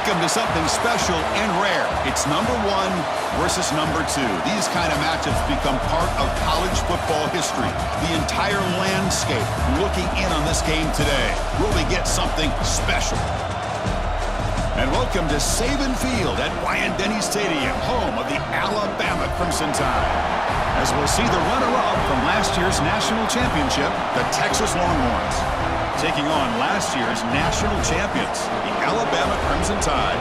Welcome to something special and rare. It's number 1 versus number 2. These kind of matchups become part of college football history. The entire landscape looking in on this game today. Will we get something special? And welcome to Saban Field at Bryant-Denny Stadium, home of the Alabama Crimson Tide. As we'll see the runner-up from last year's national championship, the Texas Longhorns, taking on last year's national champions, the Alabama Crimson Tide.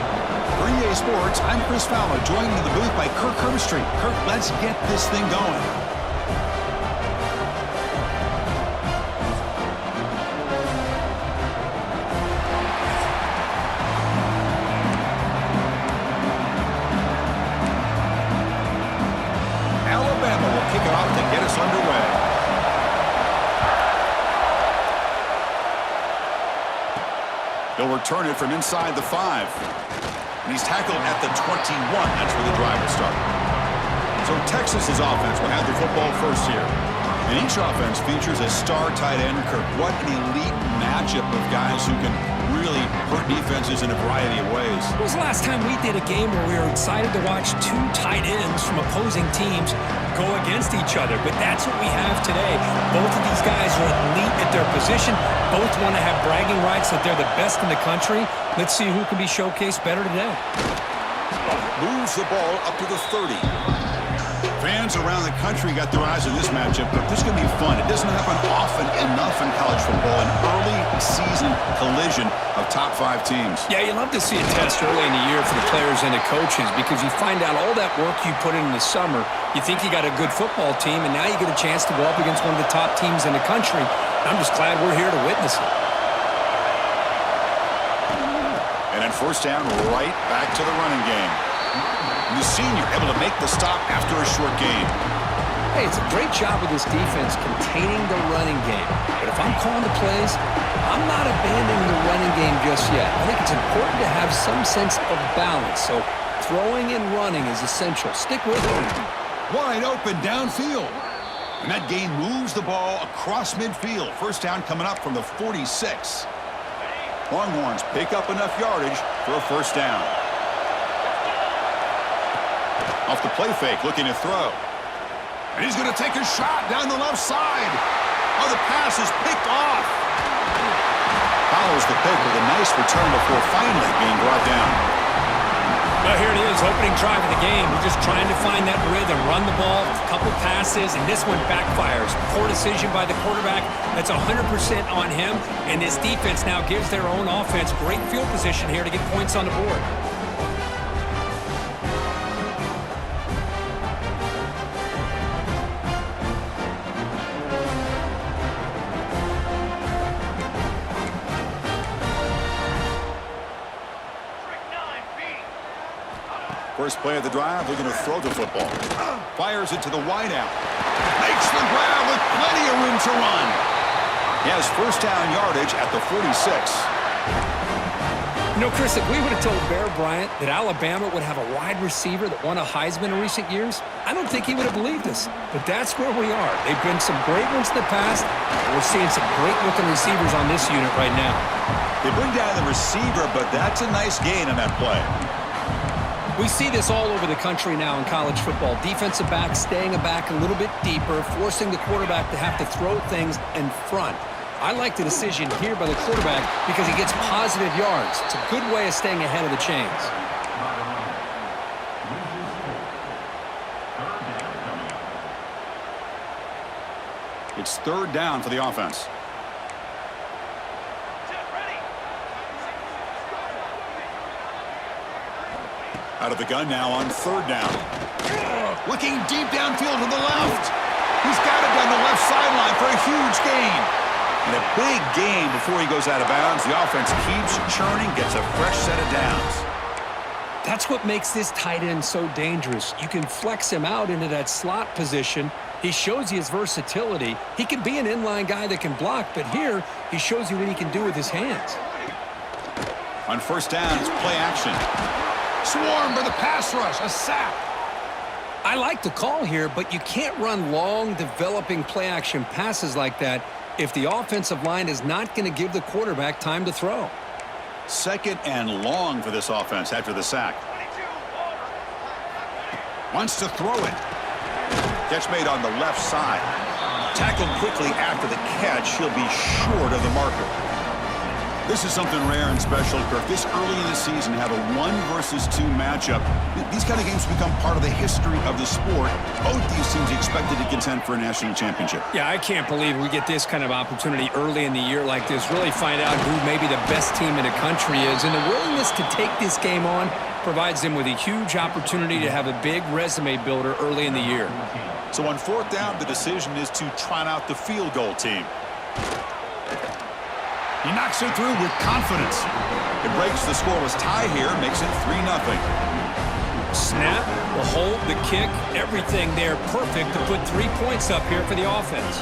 For EA Sports, I'm Chris Fowler, joined in the booth by Kirk Herbstreit. Kirk, let's get this thing going. Alabama will kick it off to get us underway. They'll return it from inside the 5. And he's tackled at the 21. That's where the drive will start. So Texas's offense will have the football first here. And each offense features a star tight end. Kirk, what an elite matchup of guys who can really hurt defenses in a variety of ways. When was the last time we did a game where we were excited to watch 2 tight ends from opposing teams go against each other? But that's what we have today. Both of these guys are elite at their position. Both want to have bragging rights that they're the best in the country. Let's see who can be showcased better today. Moves the ball up to the 30. Fans around the country got their eyes on this matchup, but this is going to be fun. It doesn't happen often enough in college football, an early season collision of top 5 teams. Yeah, you love to see a test early in the year for the players and the coaches because you find out all that work you put in the summer. You think you got a good football team, and now you get a chance to go up against one of the top teams in the country. I'm just glad we're here to witness it. And then first down, right back to the running game. And the senior able to make the stop after a short gain. Hey, it's a great job with this defense containing the running game. But if I'm calling the plays, I'm not abandoning the running game just yet. I think it's important to have some sense of balance. So throwing and running is essential. Stick with it. Wide open downfield. And that gain moves the ball across midfield. First down coming up from the 46. Longhorns pick up enough yardage for a first down. Off the play fake, looking to throw. And he's going to take a shot down the left side. Oh, the pass is picked off. Follows the pick with a nice return before finally being brought down. Well, here it is, opening drive of the game. We're just trying to find that rhythm, run the ball, a couple passes, and this one backfires. Poor decision by the quarterback. That's 100% on him, and this defense now gives their own offense great field position here to get points on the board. First play of the drive, looking to throw the football. Fires it to the wideout. Makes the grab with plenty of room to run. He has first down yardage at the 46. You know, Chris, if we would have told Bear Bryant that Alabama would have a wide receiver that won a Heisman in recent years, I don't think he would have believed us. But that's where we are. They've been some great ones in the past. We're seeing some great-looking receivers on this unit right now. They bring down the receiver, but that's a nice gain on that play. We see this all over the country now in college football. Defensive backs staying back a little bit deeper, forcing the quarterback to have to throw things in front. I like the decision here by the quarterback because he gets positive yards. It's a good way of staying ahead of the chains. It's third down for the offense. Out of the gun now on third down. Looking deep downfield to the left. He's got it down the left sideline for a huge gain. And a big gain before he goes out of bounds. The offense keeps churning, gets a fresh set of downs. That's what makes this tight end so dangerous. You can flex him out into that slot position. He shows you his versatility. He can be an inline guy that can block, but here he shows you what he can do with his hands. On first down, it's play action. Swarm for the pass rush, a sack. I like the call here, but you can't run long, developing play-action passes like that if the offensive line is not going to give the quarterback time to throw. Second and long for this offense after the sack. Wants to throw it. Catch made on the left side. Tackled quickly after the catch. He'll be short of the marker. This is something rare and special, Kirk. This early in the season, have a 1 versus 2 matchup. These kind of games become part of the history of the sport. Both these teams expected to contend for a national championship. Yeah, I can't believe we get this kind of opportunity early in the year like this. Really find out who maybe the best team in the country is. And the willingness to take this game on provides them with a huge opportunity to have a big resume builder early in the year. So on 4th down, the decision is to trot out the field goal team. He knocks it through with confidence. It breaks the scoreless tie here, makes it 3-0. Snap, the hold, the kick, everything there perfect to put 3 points up here for the offense.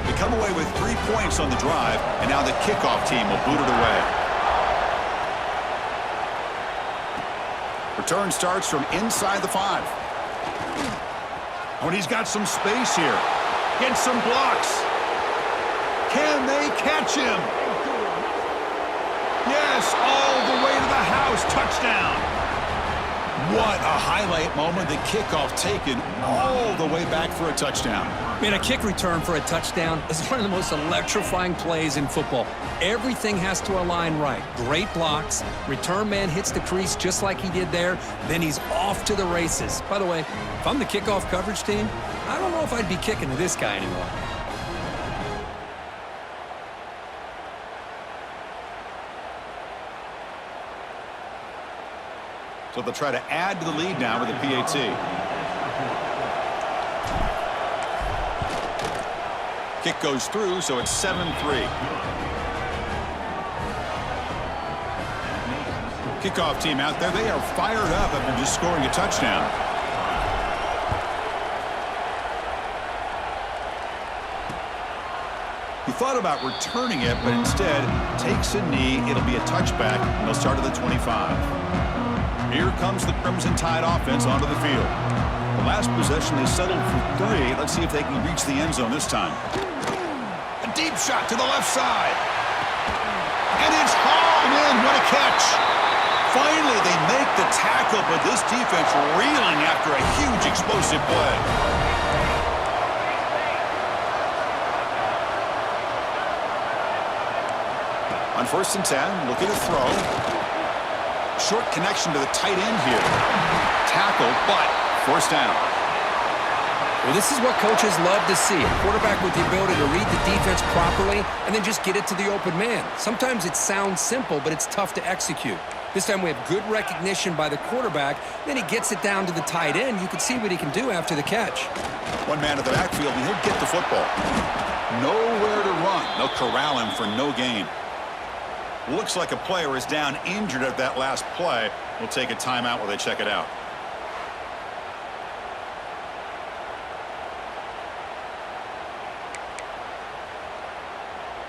They come away with 3 points on the drive, and now the kickoff team will boot it away. Return starts from inside the 5. Oh, and he's got some space here. Gets some blocks. Can they catch him? Yes, all the way to the house. Touchdown. What a highlight moment. The kickoff taken all the way back for a touchdown. Man, a kick return for a touchdown is one of the most electrifying plays in football. Everything has to align right. Great blocks. Return man hits the crease just like he did there. Then he's off to the races. By the way, if I'm the kickoff coverage team, I don't know if I'd be kicking to this guy anymore. So they'll try to add to the lead now with a PAT. Kick goes through, so it's 7-3. Kickoff team out there. They are fired up after just scoring a touchdown. He thought about returning it, but instead takes a knee. It'll be a touchback, and they'll start at the 25. Here comes the Crimson Tide offense onto the field. The last possession, they settled for 3. Let's see if they can reach the end zone this time. A deep shot to the left side. And it's hauled in. What a catch. Finally, they make the tackle, but this defense reeling after a huge explosive play. On 1st and 10, looking to throw. Short connection to the tight end here. Tackle, but forced down. Well, this is what coaches love to see. A quarterback with the ability to read the defense properly and then just get it to the open man. Sometimes it sounds simple, but it's tough to execute. This time we have good recognition by the quarterback. Then he gets it down to the tight end. You can see what he can do after the catch. One man at the backfield, and he'll get the football. Nowhere to run. They'll corral him for no gain. Looks like a player is down injured at that last play. We'll take a timeout while they check it out.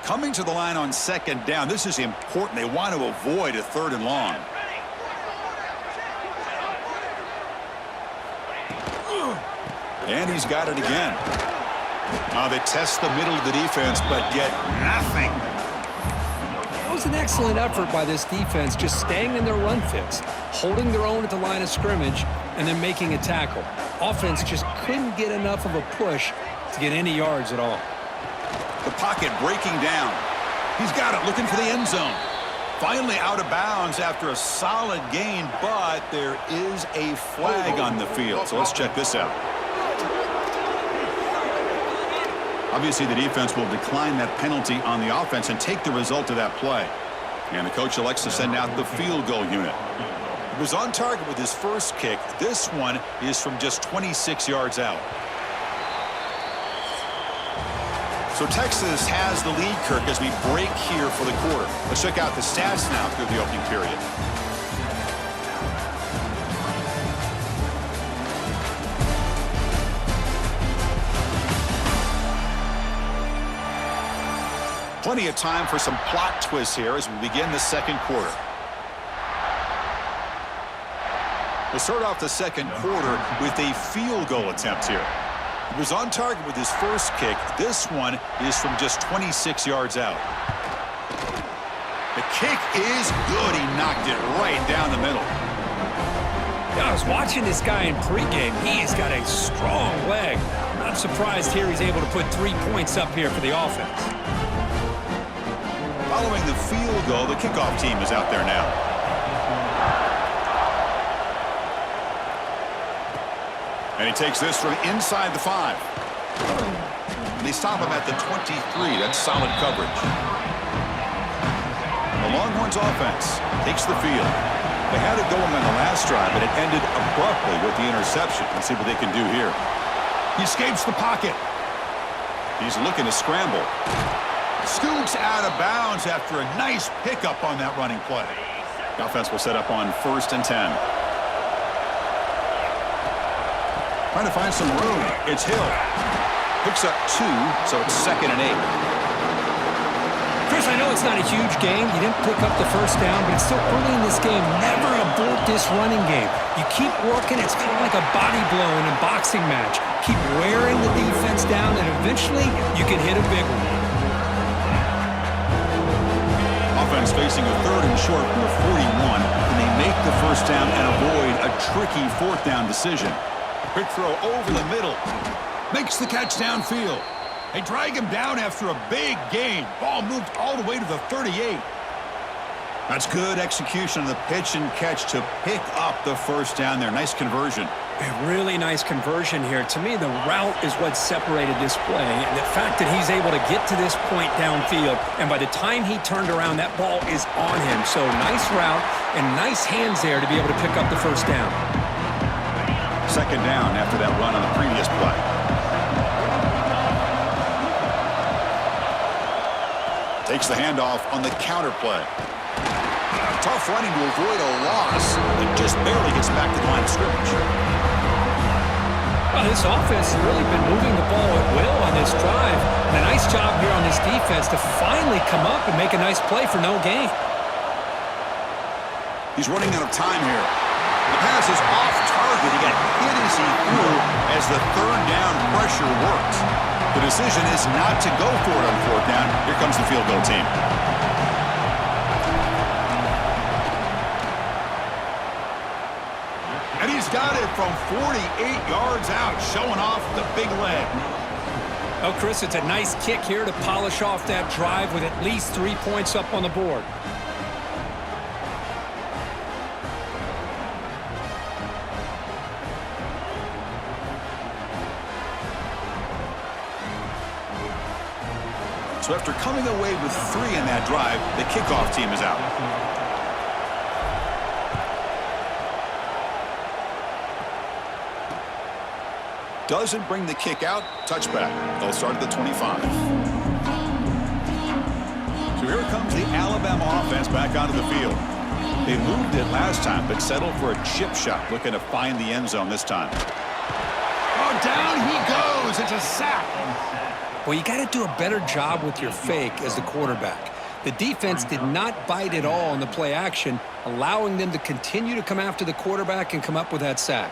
Coming to the line on 2nd down. This is important. They want to avoid a 3rd and long. And he's got it again. They test the middle of the defense, but get nothing. It was an excellent effort by this defense, just staying in their run fits, holding their own at the line of scrimmage, and then making a tackle. Offense just couldn't get enough of a push to get any yards at all. The pocket breaking down. He's got it, looking for the end zone. Finally out of bounds after a solid gain, but there is a flag on the field. So let's check this out. Obviously, the defense will decline that penalty on the offense and take the result of that play. And the coach elects to send out the field goal unit. He was on target with his first kick. This one is from just 26 yards out. So Texas has the lead, Kirk, as we break here for the quarter. Let's check out the stats now through the opening period. Plenty of time for some plot twists here as we begin the 2nd quarter. We'll start off the 2nd quarter with a field goal attempt here. He was on target with his first kick. This one is from just 26 yards out. The kick is good. He knocked it right down the middle. I was watching this guy in pregame. He's got a strong leg. Not surprised here he's able to put 3 points up here for the offense. Following the field goal, the kickoff team is out there now. And he takes this from inside the 5. They stop him at the 23. That's solid coverage. The Longhorns offense takes the field. They had it going on the last drive, but it ended abruptly with the interception. Let's see what they can do here. He escapes the pocket. He's looking to scramble. Scoots out of bounds after a nice pickup on that running play. The offense will set up on 1st and 10. Trying to find some room. It's Hill. Picks up 2, so it's 2nd and 8. Chris, I know it's not a huge game. You didn't pick up the first down, but it's still early in this game. Never abort this running game. You keep working. It's kind of like a body blow in a boxing match. Keep wearing the defense down, and eventually you can hit a big one. Offense facing a 3rd and short from the 41, and they make the first down and avoid a tricky 4th down decision. Quick throw over the middle. Makes the catch downfield. They drag him down after a big gain. Ball moved all the way to the 38. That's good execution of the pitch and catch to pick up the first down there. Nice conversion. A really nice conversion here. To me, the route is what separated this play. And the fact that he's able to get to this point downfield, and by the time he turned around, that ball is on him. So nice route and nice hands there to be able to pick up the first down. 2nd down after that run on the previous play. Takes the handoff on the counter play. Tough running to avoid a loss. It just barely gets back to the line of scrimmage. Well, this offense has really been moving the ball at will on this drive. And a nice job here on this defense to finally come up and make a nice play for no gain. He's running out of time here. The pass is off target. He got hit as he threw as the 3rd down pressure worked. The decision is not to go for it on 4th down. Here comes the field goal team. And he's got it from 48 yards out, showing off the big leg. Oh, Chris, it's a nice kick here to polish off that drive with at least 3 points up on the board. So after coming away with 3 in that drive, the kickoff team is out. Doesn't bring the kick out. Touchback. They'll start at the 25. So here comes the Alabama offense back onto the field. They moved it last time, but settled for a chip shot, looking to find the end zone this time. Oh, down he goes. It's a sack. Well, you got to do a better job with your fake as the quarterback. The defense did not bite at all on the play action, allowing them to continue to come after the quarterback and come up with that sack.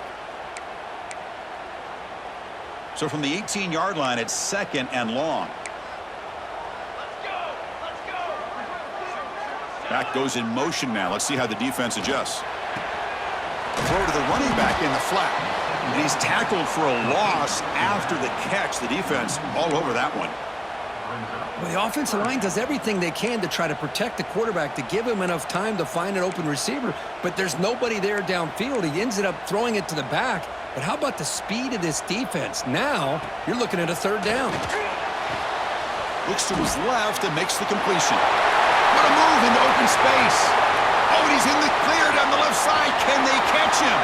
So from the 18-yard line, it's 2nd and long. Back goes in motion now. Let's see how the defense adjusts. Throw to the running back in the flat. And he's tackled for a loss after the catch. The defense all over that one. Well, the offensive line does everything they can to try to protect the quarterback, to give him enough time to find an open receiver, but there's nobody there downfield. He ends up throwing it to the back. But how about the speed of this defense? Now you're looking at a 3rd down. Looks to his left and makes the completion. What a move into open space. Oh, and he's in the clear down the left side. Can they catch him?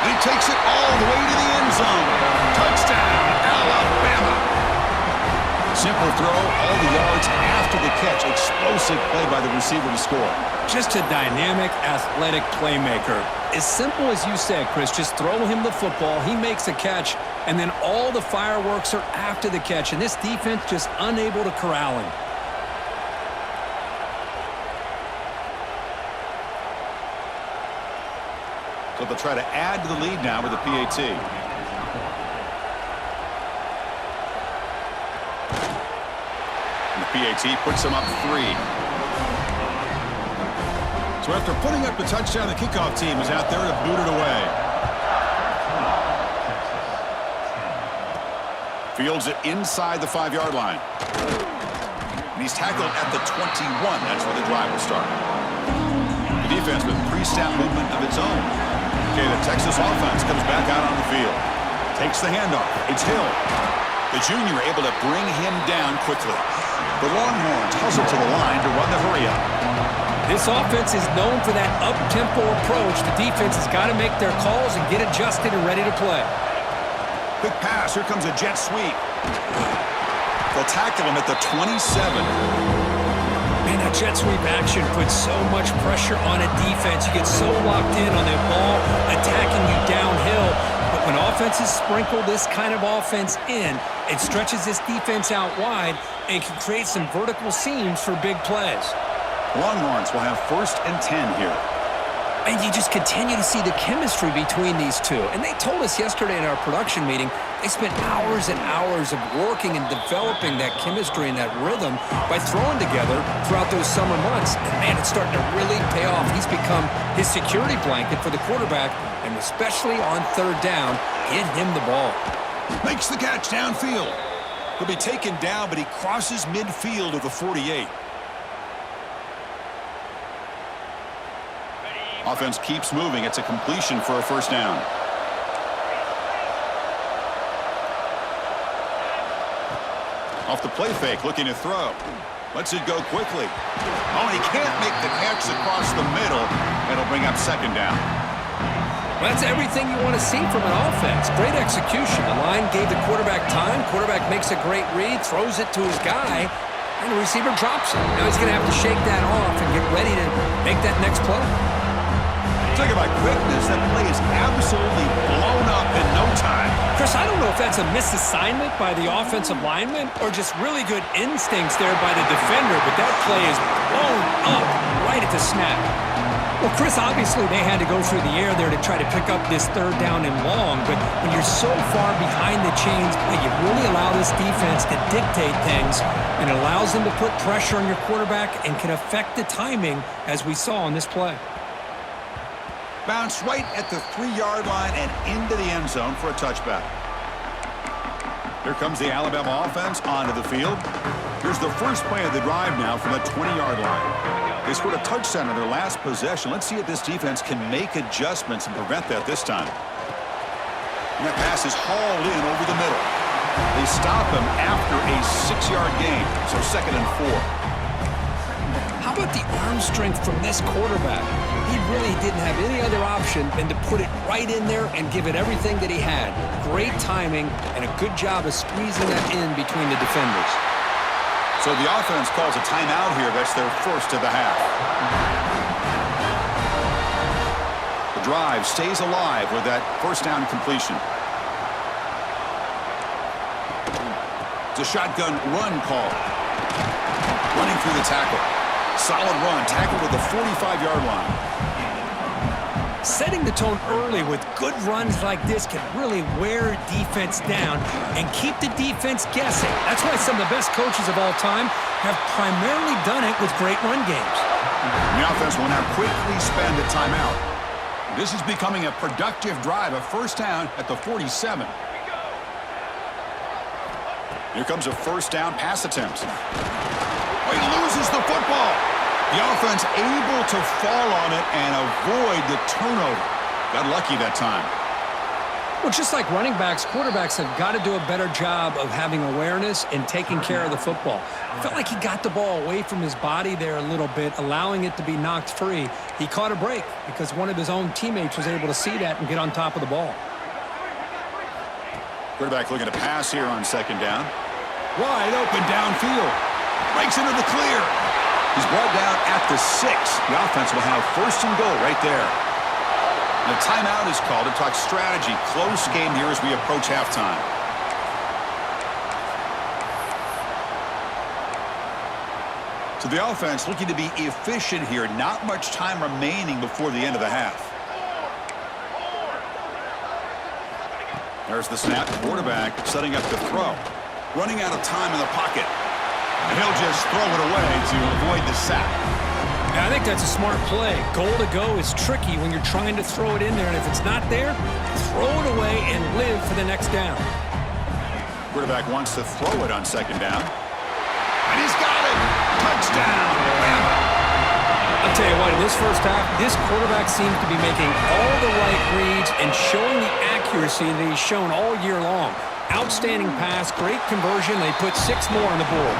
And he takes it all the way to the end zone. Touchdown, Alabama. Simple throw, all the yards after the catch. Explosive play by the receiver to score. Just a dynamic, athletic playmaker. As simple as you said, Chris, just throw him the football, he makes a catch, and then all the fireworks are after the catch, and this defense just unable to corral him. So they'll try to add to the lead now with the PAT. PAT puts them up 3. So after putting up the touchdown, the kickoff team is out there to boot it away. Fields it inside the 5-yard line. And he's tackled at the 21. That's where the drive will start. The defense with pre-snap movement of its own. Okay, the Texas offense comes back out on the field. Takes the handoff. It's Hill. The junior able to bring him down quickly. The Longhorns hustle to the line to run the hurry-up. This offense is known for that up-tempo approach. The defense has got to make their calls and get adjusted and ready to play. Quick pass. Here comes a jet sweep. They'll tackle him at the 27. Man, that jet sweep action puts so much pressure on a defense. You get so locked in on that ball attacking you downhill. But when offenses sprinkle this kind of offense in, it stretches this defense out wide and can create some vertical seams for big plays. Longhorns will have 1st and 10 here. And you just continue to see the chemistry between these two. And they told us yesterday in our production meeting, they spent hours and hours of working and developing that chemistry and that rhythm by throwing together throughout those summer months. And, man, it's starting to really pay off. He's become his security blanket for the quarterback, and especially on 3rd down, get him the ball. Makes the catch downfield. He'll be taken down, but he crosses midfield of the 48. Offense keeps moving. It's a completion for a 1st down. Off the play fake, looking to throw. Lets it go quickly. Oh, and he can't make the catch across the middle. It'll bring up 2nd down. Well, that's everything you want to see from an offense. Great execution. The line gave the quarterback time. Quarterback makes a great read, throws it to his guy, and the receiver drops it. Now he's going to have to shake that off and get ready to make that next play. Talk about quickness. That play is absolutely blown up in no time. Chris, I don't know if that's a misassignment by the offensive lineman or just really good instincts there by the defender, but that play is blown up right at the snap. Well, Chris, obviously they had to go through the air there to try to pick up this 3rd down and long, but when you're so far behind the chains, you really allow this defense to dictate things, and it allows them to put pressure on your quarterback and can affect the timing, as we saw on this play. Bounce right at the 3-yard line and into the end zone for a touchback. Here comes the Alabama offense onto the field. Here's the first play of the drive now from the 20-yard line. They scored a touchdown in their last possession. Let's see if this defense can make adjustments and prevent that this time. And that pass is hauled in over the middle. They stop him after a 6-yard gain, so 2nd and 4. How about the arm strength from this quarterback? He really didn't have any other option than to put it right in there and give it everything that he had. Great timing and a good job of squeezing that in between the defenders. So the offense calls a timeout here. That's their 1st of the half. The drive stays alive with that 1st down completion. It's a shotgun run call. Running through the tackle. Solid run. Tackled at the 45-yard line. Setting the tone early with good runs like this can really wear defense down and keep the defense guessing. That's why some of the best coaches of all time have primarily done it with great run games. The offense will now quickly spend a timeout. This is becoming a productive drive, a 1st down at the 47. Here comes a 1st down pass attempt. Oh, he loses the football. The offense able to fall on it and avoid the turnover. Got lucky that time. Well, just like running backs, quarterbacks have got to do a better job of having awareness and taking care of the football. I felt like he got the ball away from his body there a little bit, allowing it to be knocked free. He caught a break because one of his own teammates was able to see that and get on top of the ball. Quarterback looking to pass here on 2nd down. Wide open downfield. Breaks into the clear. He's brought down at the 6. The offense will have 1st and goal right there. And a timeout is called to talk strategy. Close game here as we approach halftime. So the offense looking to be efficient here. Not much time remaining before the end of the half. There's the snap. Quarterback setting up the throw. Running out of time in the pocket. He'll just throw it away to avoid the sack. I think that's a smart play. Goal to go is tricky when you're trying to throw it in there, and if it's not there, throw it away and live for the next down. Quarterback wants to throw it on second down. And he's got it! Touchdown! I'll tell you what, in this first half, this quarterback seems to be making all the right reads and showing the accuracy that he's shown all year long. Outstanding pass, great conversion. They put 6 more on the board.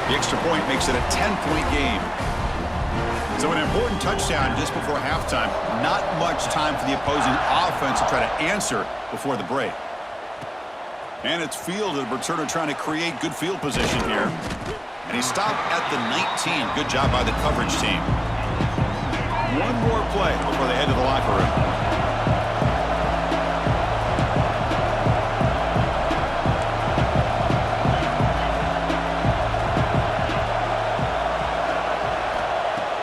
The extra point makes it a 10-point game. So an important touchdown just before halftime. Not much time for the opposing offense to try to answer before the break. And it's fielded. Returner trying to create good field position here. And he stopped at the 19. Good job by the coverage team. One more play before they head to the locker room.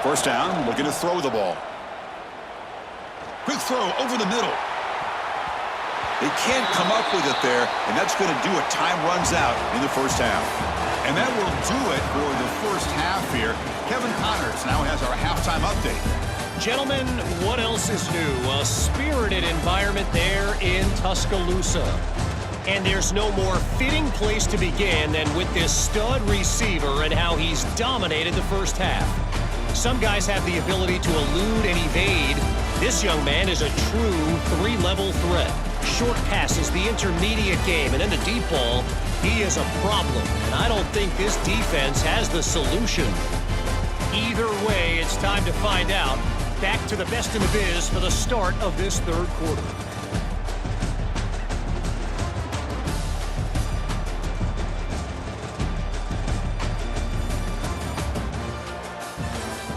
First down, looking to throw the ball. Quick throw over the middle. They can't come up with it there, and that's going to do it. Time runs out in the first half. And that will do it for the first half here. Kevin Connors now has our halftime update. Gentlemen, what else is new? A spirited environment there in Tuscaloosa. And there's no more fitting place to begin than with this stud receiver and how he's dominated the first half. Some guys have the ability to elude and evade. This young man is a true 3-level threat. Short passes, the intermediate game, and then the deep ball, he is a problem. And I don't think this defense has the solution. Either way, it's time to find out. Back to the best in the biz for the start of this third quarter.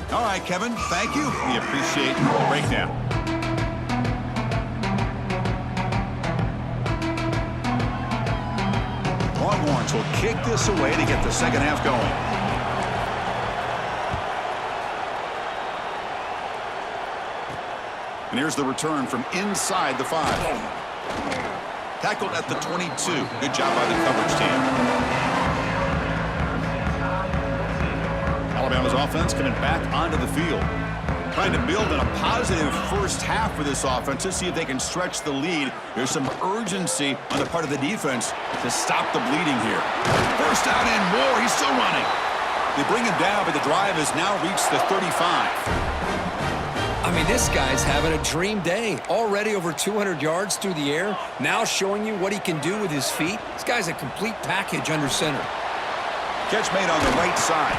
All right, Kevin, thank you. We appreciate the breakdown. Longhorns will kick this away to get the second half going. And here's the return from inside the 5. Tackled at the 22. Good job by the coverage team. Alabama's offense coming back onto the field. Trying to build in a positive first half for this offense to see if they can stretch the lead. There's some urgency on the part of the defense to stop the bleeding here. First down and more. He's still running. They bring him down, but the drive has now reached the 35. I mean, this guy's having a dream day. Already over 200 yards through the air. Now showing you what he can do with his feet. This guy's a complete package under center. Catch made on the right side.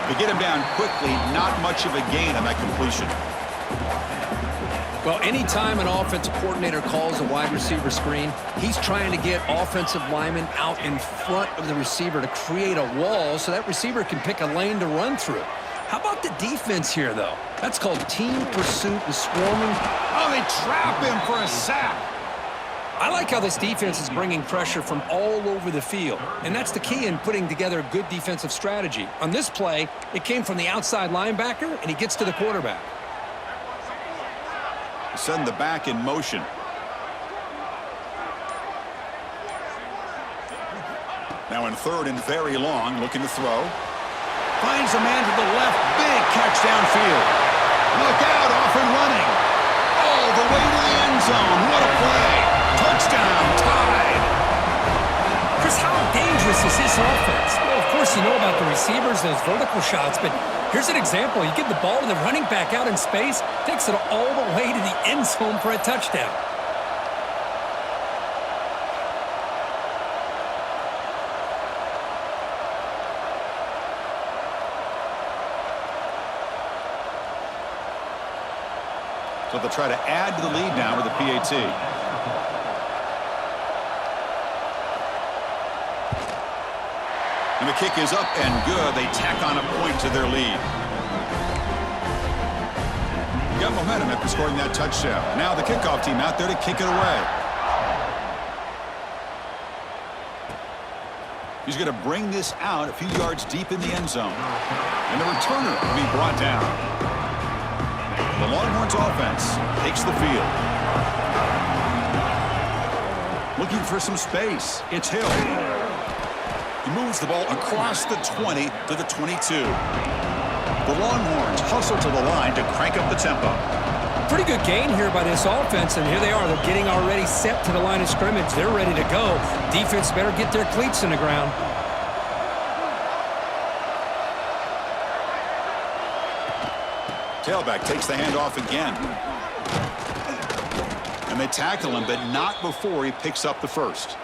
They get him down quickly, not much of a gain on that completion. Well, anytime an offensive coordinator calls a wide receiver screen, he's trying to get offensive linemen out in front of the receiver to create a wall so that receiver can pick a lane to run through. How about the defense here, though? That's called team pursuit and swarming. Oh, they trap him for a sack. I like how this defense is bringing pressure from all over the field, and that's the key in putting together a good defensive strategy. On this play, it came from the outside linebacker, and he gets to the quarterback. Send the back in motion. Now in third and very long, looking to throw. Finds a man to the left. Big catch downfield. Look out, off and running. All the way to the end zone. What a play. Touchdown, tied. Chris, how dangerous is this offense? Well, of course, you know about the receivers, those vertical shots, but here's an example. You give the ball to the running back out in space, takes it all the way to the end zone for a touchdown. So they'll try to add to the lead now with the PAT. And the kick is up and good. They tack on a point to their lead. Got momentum after scoring that touchdown. Now the kickoff team out there to kick it away. He's going to bring this out a few yards deep in the end zone. And the returner will be brought down. The Longhorns offense takes the field. Looking for some space. It's Hill. He moves the ball across the 20 to the 22. The Longhorns hustle to the line to crank up the tempo. Pretty good gain here by this offense, and here they are. They're getting already set to the line of scrimmage. They're ready to go. Defense better get their cleats in the ground. Tailback takes the handoff again. And they tackle him, but not before he picks up the first.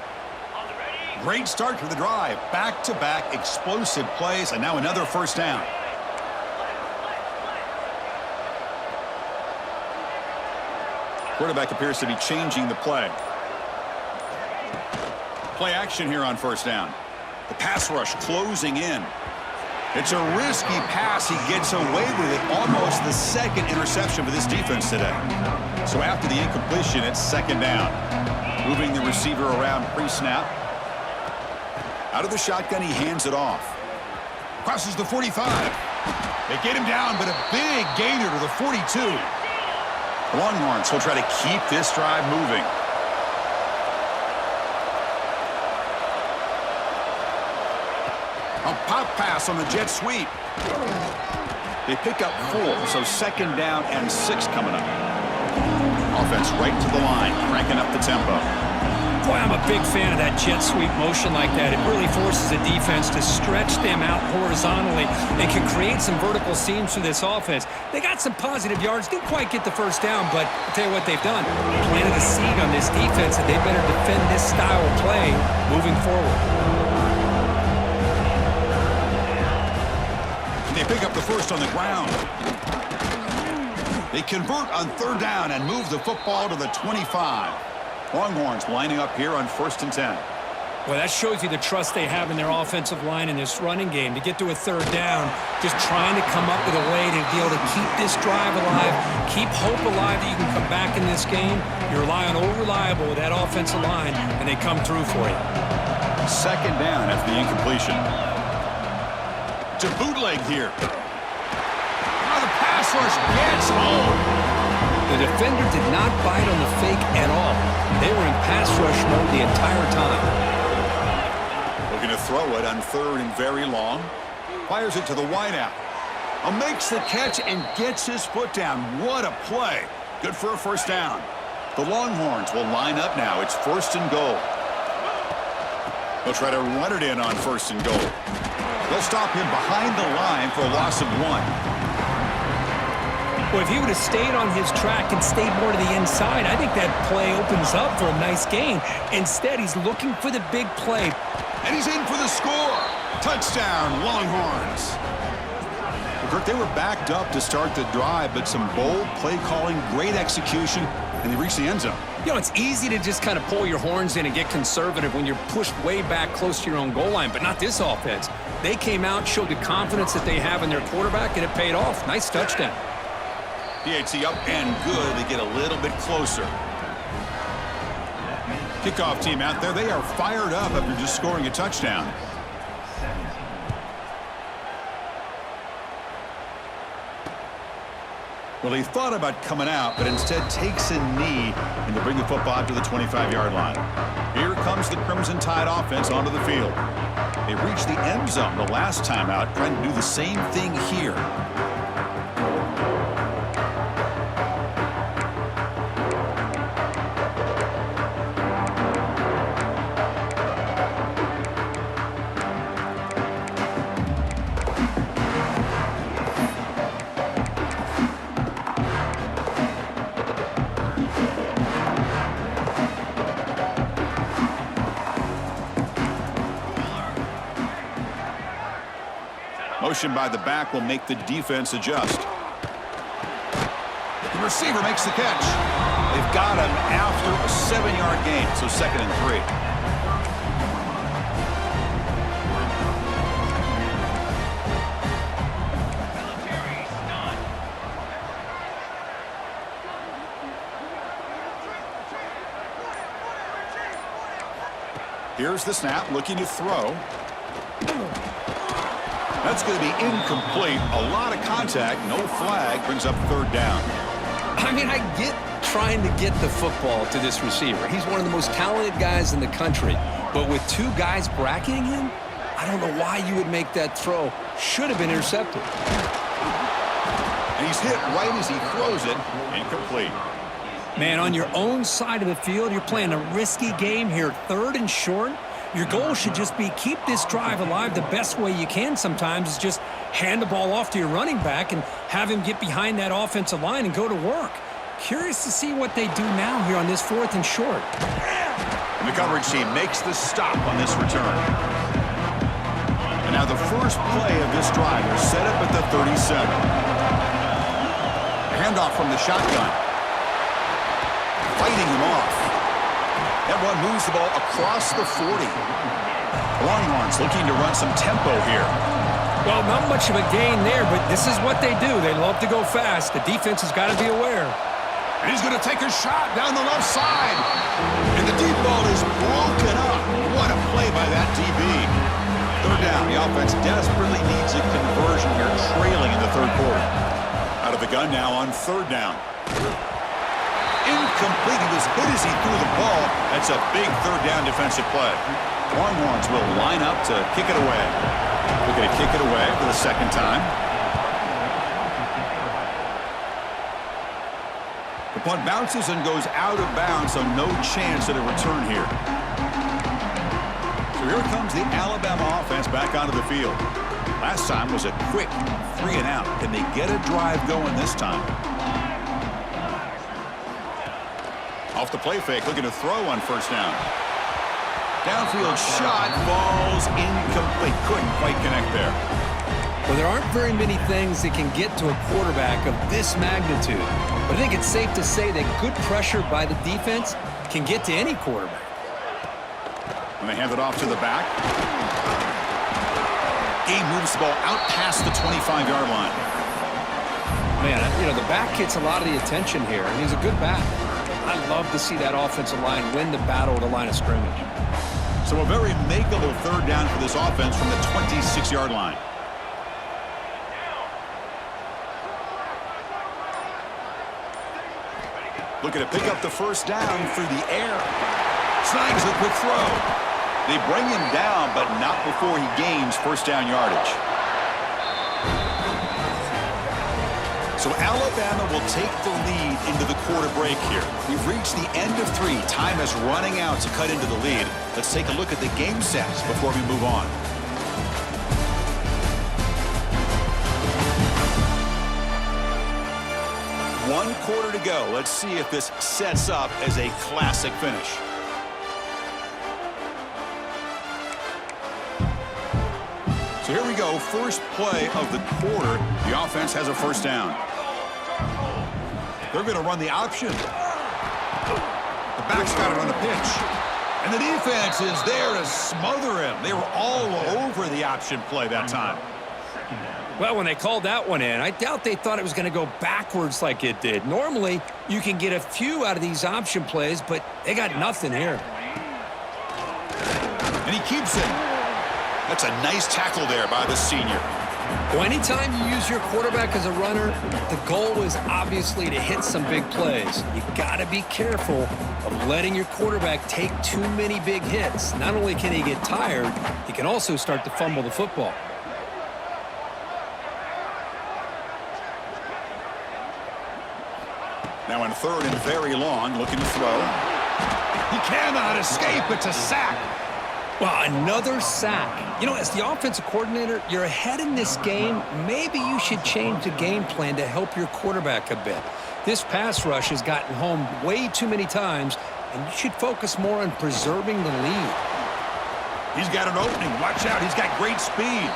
Great start to the drive. Back-to-back explosive plays, and now another first down. Quarterback appears to be changing the play. Play action here on first down. The pass rush closing in. It's a risky pass. He gets away with it. Almost the second interception for this defense today. So after the incompletion, it's second down. Moving the receiver around pre-snap. Out of the shotgun, he hands it off. Crosses the 45. They get him down, but a big gainer to the 42. The Longhorns will try to keep this drive moving. A pop pass on the jet sweep. They pick up 4, so second down and 6 coming up. Offense right to the line, cranking up the tempo. Boy, I'm a big fan of that jet sweep motion like that. It really forces the defense to stretch them out horizontally and can create some vertical seams for this offense. They got some positive yards. Didn't quite get the first down, but I'll tell you what they've done. Planted a seed on this defense, and they better defend this style of play moving forward. They pick up the first on the ground. They convert on third down and move the football to the 25. Longhorns lining up here on 1st and 10. Well, that shows you the trust they have in their offensive line in this running game. To get to a third down, just trying to come up with a way to be able to keep this drive alive, keep hope alive that you can come back in this game. You rely on Old Reliable with that offensive line, and they come through for you. Second down after the incompletion. To bootleg here. Now the pass rush gets home. The defender did not bite on the fake at all. They were in pass rush mode the entire time. Looking to throw it on third and very long. Fires it to the wideout. Makes the catch and gets his foot down. What a play. Good for a first down. The Longhorns will line up now. It's 1st and goal. They'll try to run it in on 1st and goal. They'll stop him behind the line for a loss of 1. Well, if he would have stayed on his track and stayed more to the inside, I think that play opens up for a nice gain. Instead, he's looking for the big play. And he's in for the score. Touchdown, Longhorns. Well, Kirk, they were backed up to start the drive, but some bold play calling, great execution, and they reached the end zone. You know, it's easy to just kind of pull your horns in and get conservative when you're pushed way back close to your own goal line, but not this offense. They came out, showed the confidence that they have in their quarterback, and it paid off. Nice touchdown. PAT up and good. They get a little bit closer. Kickoff team out there. They are fired up after just scoring a touchdown. Well, he thought about coming out, but instead takes a knee and to bring the football out to the 25-yard line. Here comes the Crimson Tide offense onto the field. They reached the end zone the last time out, trying to do the same thing here. Motion by the back will make the defense adjust. The receiver makes the catch. They've got him after a 7-yard gain, so 2nd and 3. Here's the snap, looking to throw. That's going to be incomplete. A lot of contact, no flag, brings up third down. I mean, I get trying to get the football to this receiver. He's one of the most talented guys in the country. But with 2 guys bracketing him, I don't know why you would make that throw. Should have been intercepted. And he's hit right as he throws it. Incomplete. Man, on your own side of the field, you're playing a risky game here, 3rd and short. Your goal should just be keep this drive alive the best way you can sometimes is just hand the ball off to your running back and have him get behind that offensive line and go to work. Curious to see what they do now here on this 4th and short. And the coverage team makes the stop on this return. And now the first play of this drive is set up at the 37. A handoff from the shotgun. Fighting him off. That one moves the ball across the 40. Longhorns looking to run some tempo here. Well, not much of a gain there, but this is what they do. They love to go fast. The defense has got to be aware. And he's going to take a shot down the left side. And the deep ball is broken up. What a play by that DB. 3rd down. The offense desperately needs a conversion here, trailing in the 3rd quarter. Out of the gun now on 3rd down. Incomplete. He was hit as he threw the ball. That's a big 3rd down defensive play. Longhorns will line up to kick it away. We're going to kick it away for the 2nd time. The punt bounces and goes out of bounds, so no chance at a return here. So here comes the Alabama offense back onto the field. Last time was a quick 3 and out. Can they get a drive going this time? Off the play fake, looking to throw on 1st down. Downfield shot falls incomplete. Couldn't quite connect there. Well, there aren't very many things that can get to a quarterback of this magnitude. But I think it's safe to say that good pressure by the defense can get to any quarterback. And they hand it off to the back. Game moves the ball out past the 25-yard line. Man, you know, the back gets a lot of the attention here, and he's a good back. I love to see that offensive line win the battle at the line of scrimmage. So a very makeable 3rd down for this offense from the 26-yard line. Looking to pick up the 1st down through the air. Snags a quick throw. They bring him down, but not before he gains 1st down yardage. So Alabama will take the lead into the quarter break here. We've reached the end of 3. Time is running out to cut into the lead. Let's take a look at the game sets before we move on. One quarter to go. Let's see if this sets up as a classic finish. So here we go. First play of the quarter. The offense has a 1st down. They're going to run the option. The back's got it on the pitch. And the defense is there to smother him. They were all over the option play that time. Well, when they called that one in, I doubt they thought it was going to go backwards like it did. Normally, you can get a few out of these option plays, but they got nothing here. And he keeps it. That's a nice tackle there by the senior. Well, anytime you use your quarterback as a runner, the goal is obviously to hit some big plays. You got to be careful of letting your quarterback take too many big hits. Not only can he get tired, he can also start to fumble the football. Now in 3rd and very long, looking to throw. He cannot escape. It's a sack. Well, another sack. You know, as the offensive coordinator, you're ahead in this game. Maybe you should change the game plan to help your quarterback a bit. This pass rush has gotten home way too many times, and you should focus more on preserving the lead. He's got an opening. Watch out. He's got great speed.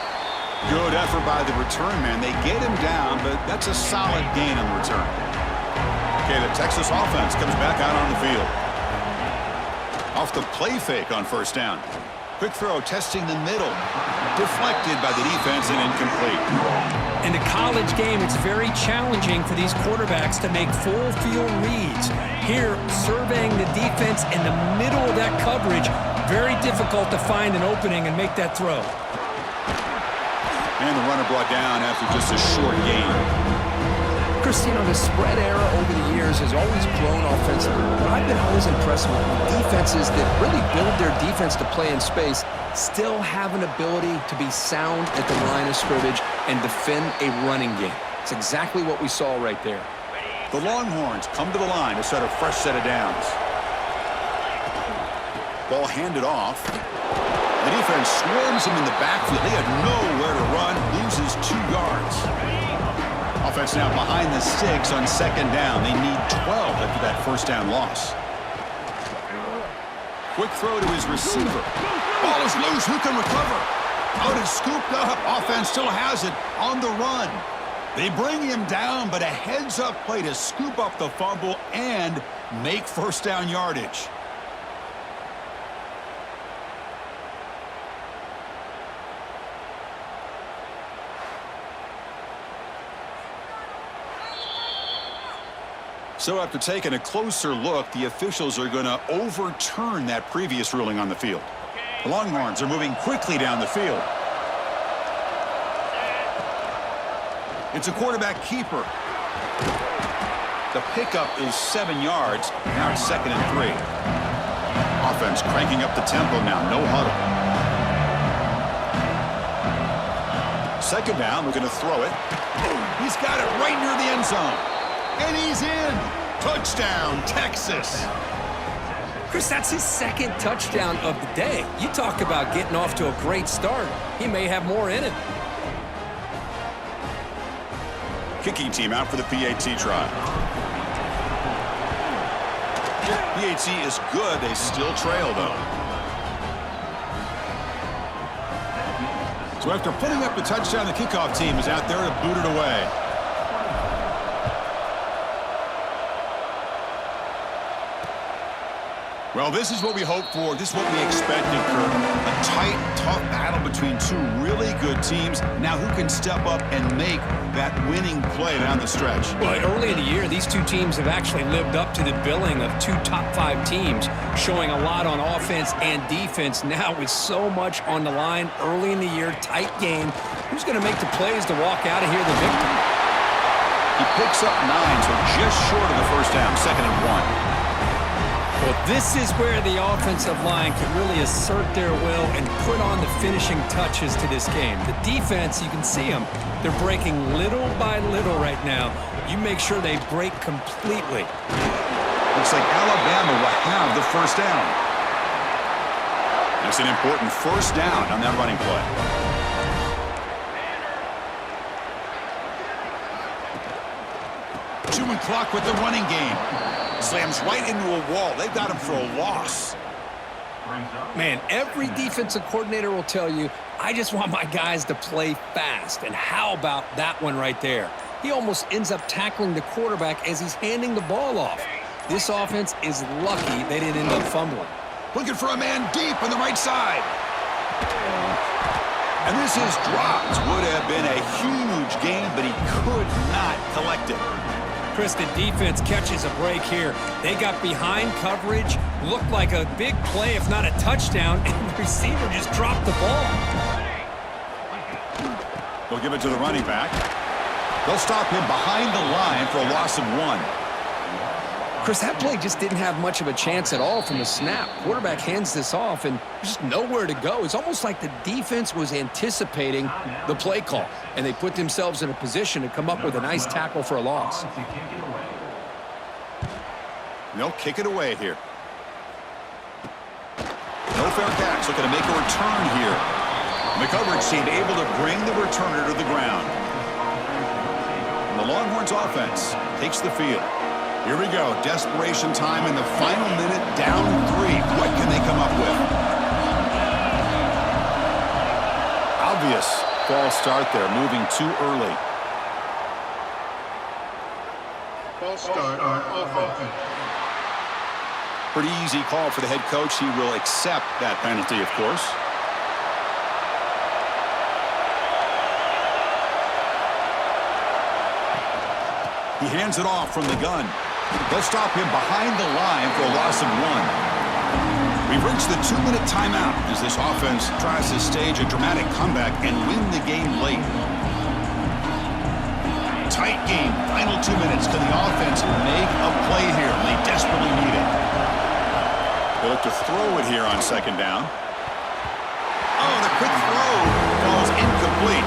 Good effort by the return man. They get him down, but that's a solid gain on the return. Okay, the Texas offense comes back out on the field. Off the play fake on 1st down. Quick throw testing the middle. Deflected by the defense and incomplete. In the college game, it's very challenging for these quarterbacks to make full field reads. Here, surveying the defense in the middle of that coverage, very difficult to find an opening and make that throw. And the runner brought down after just a short gain. Christine, the spread era over the years has always grown offensively, but I've been always impressed with defenses that really build their defense to play in space, still have an ability to be sound at the line of scrimmage and defend a running game. It's exactly what we saw right there. The Longhorns come to the line to set a fresh set of downs. Ball handed off. The defense swarms him in the backfield. They had nowhere to run. Loses 2 yards. Offense now behind the 6 on second down. They need 12 after that first down loss. Quick throw to his receiver. Ball is loose. Who can recover? Out and scooped up. Offense still has it on the run. They bring him down, but a heads-up play to scoop up the fumble and make first down yardage. So after taking a closer look, the officials are going to overturn that previous ruling on the field. The Longhorns are moving quickly down the field. It's a quarterback keeper. The pickup is 7 yards. Now it's 2nd and 3. Offense cranking up the tempo now. No huddle. Second down. We're going to throw it. He's got it right near the end zone. And he's in. Touchdown, Texas. Chris, that's his 2nd touchdown of the day. You talk about getting off to a great start. He may have more in it. Kicking team out for the PAT try. PAT is good. They still trail, though. So after putting up the touchdown, the kickoff team is out there to boot it away. Well, this is what we hoped for. This is what we expected, Kurt. A tight, tough battle between 2 really good teams. Now who can step up and make that winning play down the stretch? Well, early in the year, these 2 teams have actually lived up to the billing of 2 top 5 teams, showing a lot on offense and defense. Now with so much on the line early in the year, tight game, who's going to make the plays to walk out of here the victor? He picks up 9, so just short of the first down, 2nd and 1. Well, this is where the offensive line can really assert their will and put on the finishing touches to this game. The defense, you can see them. They're breaking little by little right now. You make sure they break completely. Looks like Alabama will have the first down. That's an important first down on that running play. Chewing clock with the running game. Slams right into a wall. They've got him for a loss. Man, every defensive coordinator will tell you, I just want my guys to play fast. And how about that one right there? He almost ends up tackling the quarterback as he's handing the ball off. This offense is lucky they didn't end up fumbling. Looking for a man deep on the right side. And this is dropped. Would have been a huge gain, but he could not collect it. Chris, the defense catches a break here. They got behind coverage, looked like a big play, if not a touchdown, and the receiver just dropped the ball. They'll give it to the running back. They'll stop him behind the line for a loss of 1. Chris, that play just didn't have much of a chance at all from the snap. Quarterback hands this off, and there's just nowhere to go. It's almost like the defense was anticipating the play call, and they put themselves in a position to come up with a nice tackle for a loss. They'll kick it away here. No fair catch. Looking to make a return here. And the coverage team able to bring the returner to the ground. And the Longhorns offense takes the field. Here we go. Desperation time in the final minute, down 3. What can they come up with? Obvious false start there, moving too early. False start on offense. Pretty easy call for the head coach. He will accept that penalty, of course. He hands it off from the gun. They'll stop him behind the line for a loss of 1. We've reached the 2-minute timeout as this offense tries to stage a dramatic comeback and win the game late. tight game. Final 2 minutes. Can the offense make a play here? They desperately need it. They look to throw it here on second down. Oh, the quick throw falls incomplete.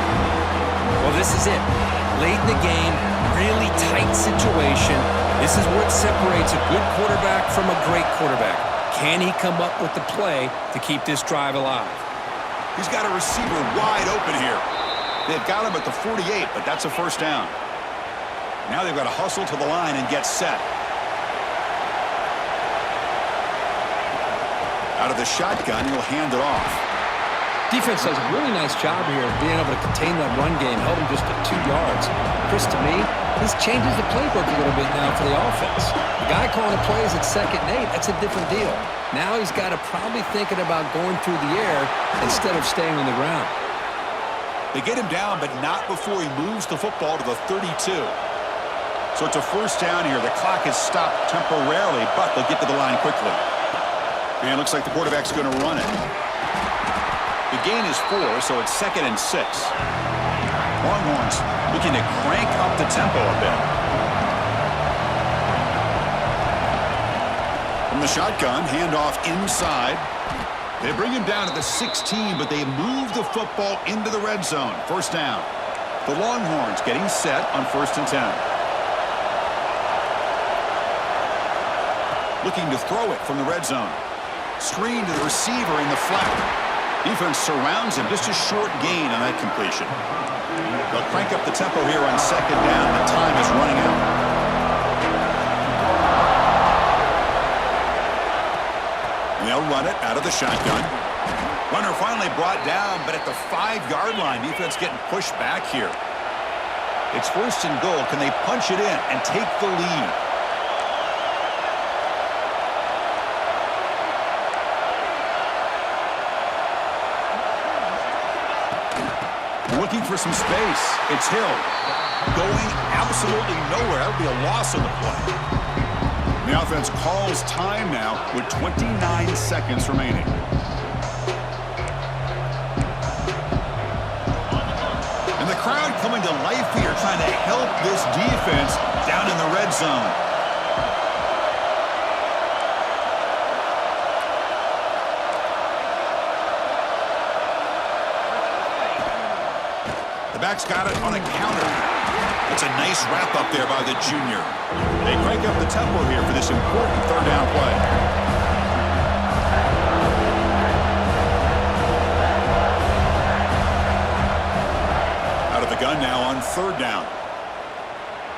Well, this is it. Late in the game, really tight situation. This is what separates a good quarterback from a great quarterback. Can he come up with the play to keep this drive alive? He's got a receiver wide open here. They've got him at the 48, but that's a first down. Now they've got to hustle to the line and get set. Out of the shotgun, he'll hand it off. Defense does a really nice job here of being able to contain that run game, held him just at 2 yards. Chris, to me, this changes the playbook a little bit now for the offense. The guy calling the plays at 2nd and 8, that's a different deal. Now he's got to probably thinking about going through the air instead of staying on the ground. They get him down, but not before he moves the football to the 32. So it's a first down here. The clock is stopped temporarily, but they'll get to the line quickly. And it looks like the quarterback's going to run it. The gain is 4, so it's 2nd and 6. Longhorns looking to crank up the tempo a bit. From the shotgun, handoff inside. They bring him down to the 16, but they move the football into the red zone. First down. The Longhorns getting set on 1st and 10. Looking to throw it from the red zone. Screen to the receiver in the flat. Defense surrounds him. Just a short gain on that completion. They'll crank up the tempo here on 2nd down. The time is running out. And they'll run it out of the shotgun. Runner finally brought down, but at the 5-yard line, defense getting pushed back here. It's 1st and goal. Can they punch it in and take the lead? Looking for some space. It's Hill. Going absolutely nowhere. That would be a loss on the play. The offense calls time now with 29 seconds remaining. And the crowd coming to life here, trying to help this defense down in the red zone. Back's got it on a counter. That's a nice wrap up there by the junior. They crank up the tempo here for this important 3rd down play. Out of the gun now on 3rd down.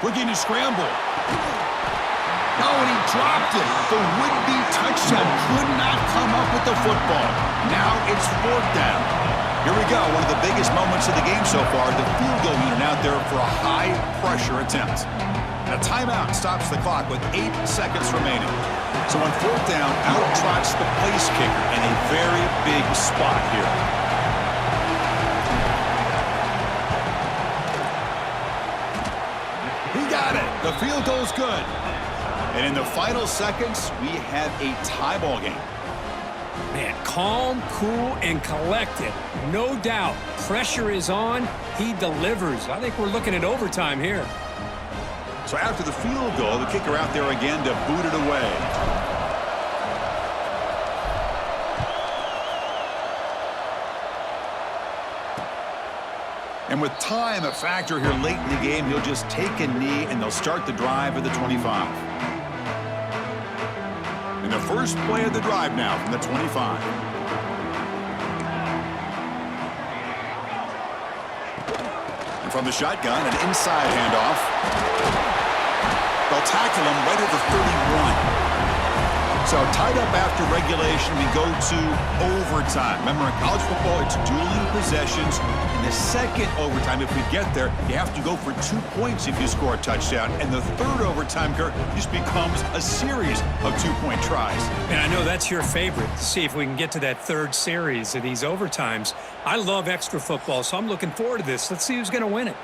Looking to scramble. No, and he dropped it. The would-be touchdown could not come up with the football. Now it's 4th down. Here we go, one of the biggest moments of the game so far. The field goal unit out there for a high-pressure attempt. And a timeout stops the clock with 8 seconds remaining. So on 4th down, out trots the place kicker in a very big spot here. He got it. The field goal's good. And in the final seconds, we have a tie ball game. Man, calm, cool, and collected. No doubt. Pressure is on. He delivers. I think we're looking at overtime here. So after the field goal, the kicker out there again to boot it away. And with time a factor here late in the game, he'll just take a knee and they'll start the drive at the 25. And the first play of the drive now from the 25. And from the shotgun, an inside handoff. They'll tackle him right at the 31. So tied up after regulation, we go to overtime. Remember, in college football, it's dueling possessions. In the second overtime, if we get there, you have to go for 2 points if you score a touchdown. And the third overtime, Kurt, just becomes a series of 2-point tries. And I know that's your favorite, to see if we can get to that third series of these overtimes. I love extra football, so I'm looking forward to this. Let's see who's going to win it.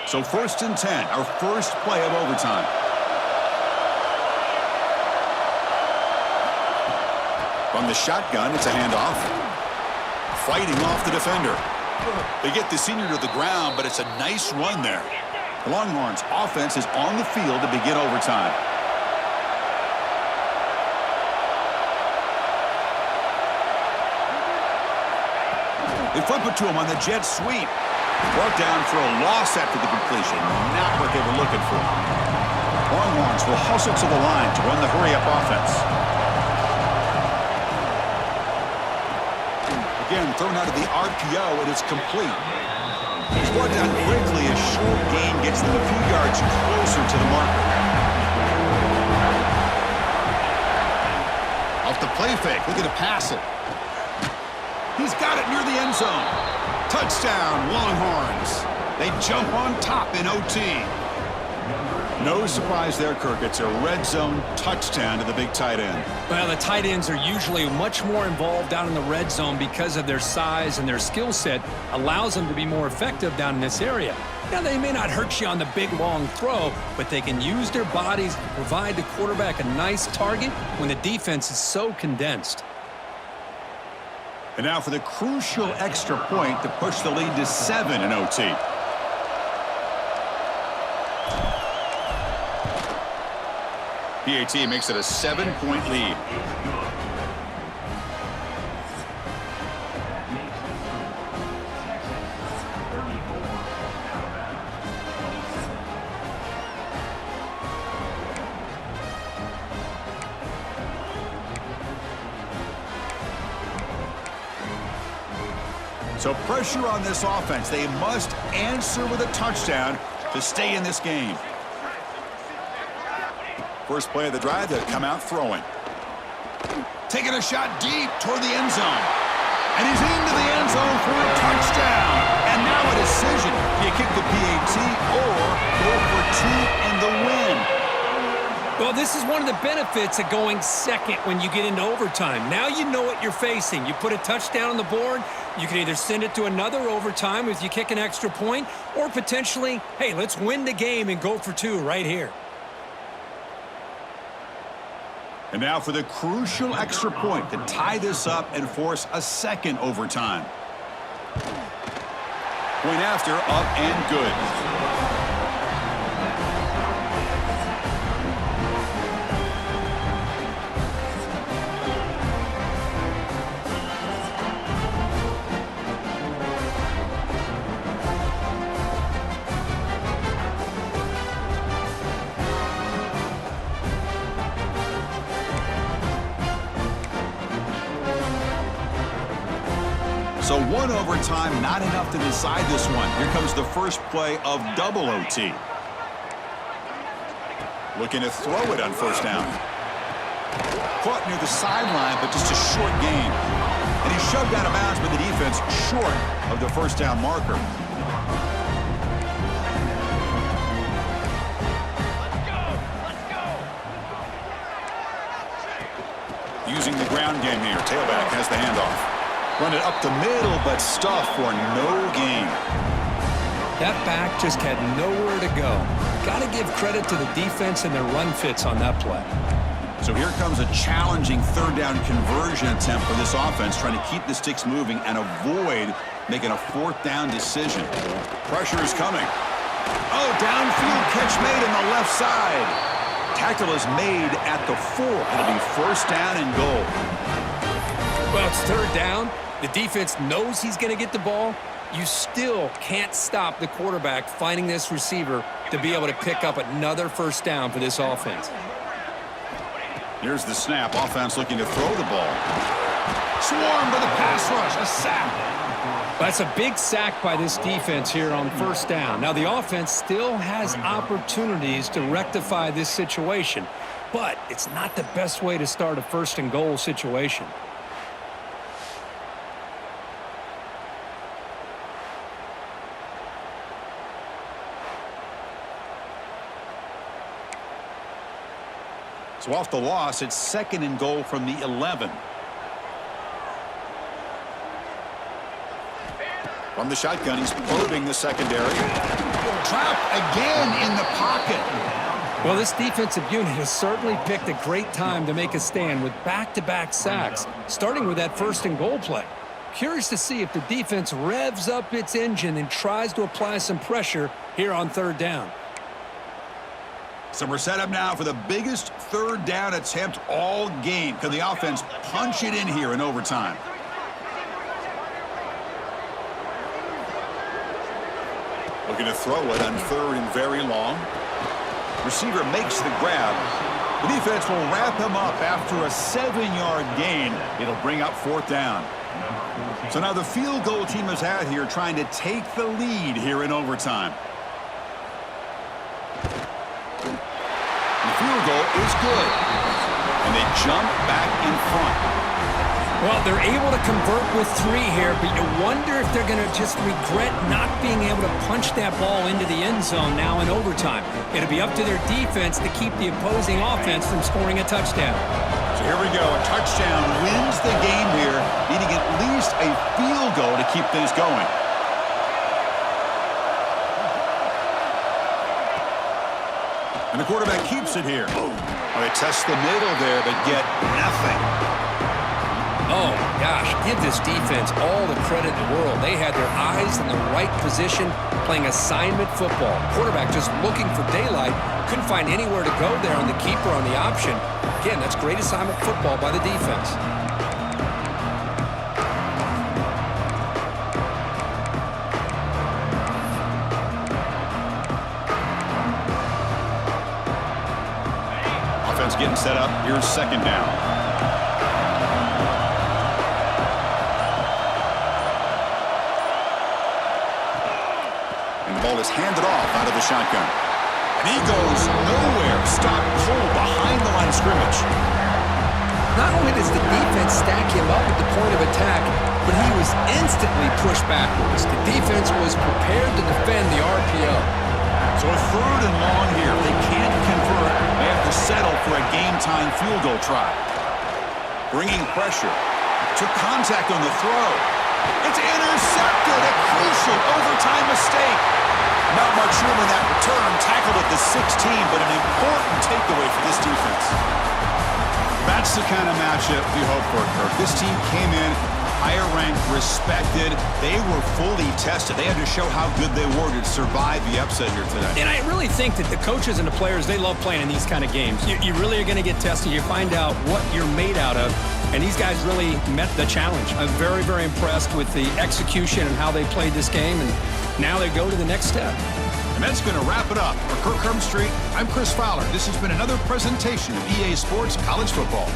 So 1st and 10, our first play of overtime. From the shotgun, it's a handoff. Fighting off the defender. They get the senior to the ground, but it's a nice run there. The Longhorns offense is on the field to begin overtime. They flip it to him on the jet sweep. Brought down for a loss after the completion. Not what they were looking for. Longhorns will hustle to the line to run the hurry-up offense. Again, thrown out of the RPO, and it's complete. He's brought down quickly. A short gain gets them a few yards closer to the marker. Off the play fake, looking to pass it. He's got it near the end zone. Touchdown, Longhorns. They jump on top in OT. No surprise there, Kirk. It's a red zone touchdown to the big tight end. Well, the tight ends are usually much more involved down in the red zone because of their size, and their skill set allows them to be more effective down in this area. Now, they may not hurt you on the big, long throw, but they can use their bodies to provide the quarterback a nice target when the defense is so condensed. And now for the crucial extra point to push the lead to 7 in OT. PAT makes it a 7-point lead. So pressure on this offense. They must answer with a touchdown to stay in this game. First play of the drive, they'll come out throwing. Taking a shot deep toward the end zone. And he's into the end zone for a touchdown. And now a decision. Do you kick the PAT or go for 2 and the win? Well, this is one of the benefits of going second when you get into overtime. Now you know what you're facing. You put a touchdown on the board, you can either send it to another overtime if you kick an extra point, or potentially, hey, let's win the game and go for 2 right here. And now for the crucial extra point to tie this up and force a second overtime. Point after, up and good. So 1 overtime, not enough to decide this one. Here comes the first play of double OT. Looking to throw it on first down. Caught near the sideline, but just a short gain. And he's shoved out of bounds by the defense short of the first down marker. Using the ground game here. Tailback has the handoff. Run it up the middle, but stuff for no gain. That back just had nowhere to go. Got to give credit to the defense and their run fits on that play. So here comes a challenging third down conversion attempt for this offense, trying to keep the sticks moving and avoid making a fourth down decision. Pressure is coming. Oh, downfield catch made on the left side. Tackle is made at the 4. It'll be first down and goal. Well, it's third down. The defense knows he's going to get the ball. You still can't stop the quarterback finding this receiver to be able to pick up another first down for this offense. Here's the snap. Offense looking to throw the ball. Swarmed by the pass rush. A sack. That's a big sack by this defense here on first down. Now, the offense still has opportunities to rectify this situation, but it's not the best way to start a first and goal situation. So off the loss, it's second and goal from the 11. From the shotgun, he's probing the secondary. Trapped again in the pocket. Well, this defensive unit has certainly picked a great time to make a stand with back-to-back sacks, starting with that first and goal play. Curious to see if the defense revs up its engine and tries to apply some pressure here on third down. So we're set up now for the biggest third down attempt all game. Can the offense punch it in here in overtime? Looking to throw it on third and very long. Receiver makes the grab. The defense will wrap him up after a 7-yard gain. It'll bring up fourth down. So now the field goal team is out here trying to take the lead here in overtime. The field goal is good. And they jump back in front. Well, they're able to convert with 3 here, but you wonder if they're going to just regret not being able to punch that ball into the end zone now in overtime. It'll be up to their defense to keep the opposing offense from scoring a touchdown. So here we go. A touchdown wins the game here, needing at least a field goal to keep things going. And the quarterback keeps it here. Well, they test the middle there, but get nothing. Oh, gosh, give this defense all the credit in the world. They had their eyes in the right position, playing assignment football. Quarterback just looking for daylight. Couldn't find anywhere to go there on the keeper on the option. Again, that's great assignment football by the defense. Offense getting set up. Here's second down. Ball is handed off out of the shotgun. And he goes nowhere. Stopped cold behind the line of scrimmage. Not only does the defense stack him up at the point of attack, but he was instantly pushed backwards. The defense was prepared to defend the RPO. So a third and long here. If they can't convert, they have to settle for a game-time field goal try. Bringing pressure. Took contact on the throw. It's intercepted. A crucial overtime mistake. Not much room in that return. Tackled at the 16, but an important takeaway for this defense. That's the kind of matchup we hope for, Kirk. This team came in higher ranked, respected. They were fully tested. They had to show how good they were to survive the upset here today. And I really think that the coaches and the players, they love playing in these kind of games. You really are going to get tested. You find out what you're made out of. And these guys really met the challenge. I'm very, very impressed with the execution and how they played this game. And now they go to the next step. And that's going to wrap it up. For Kirk Herbstreit, I'm Chris Fowler. This has been another presentation of EA Sports College Football.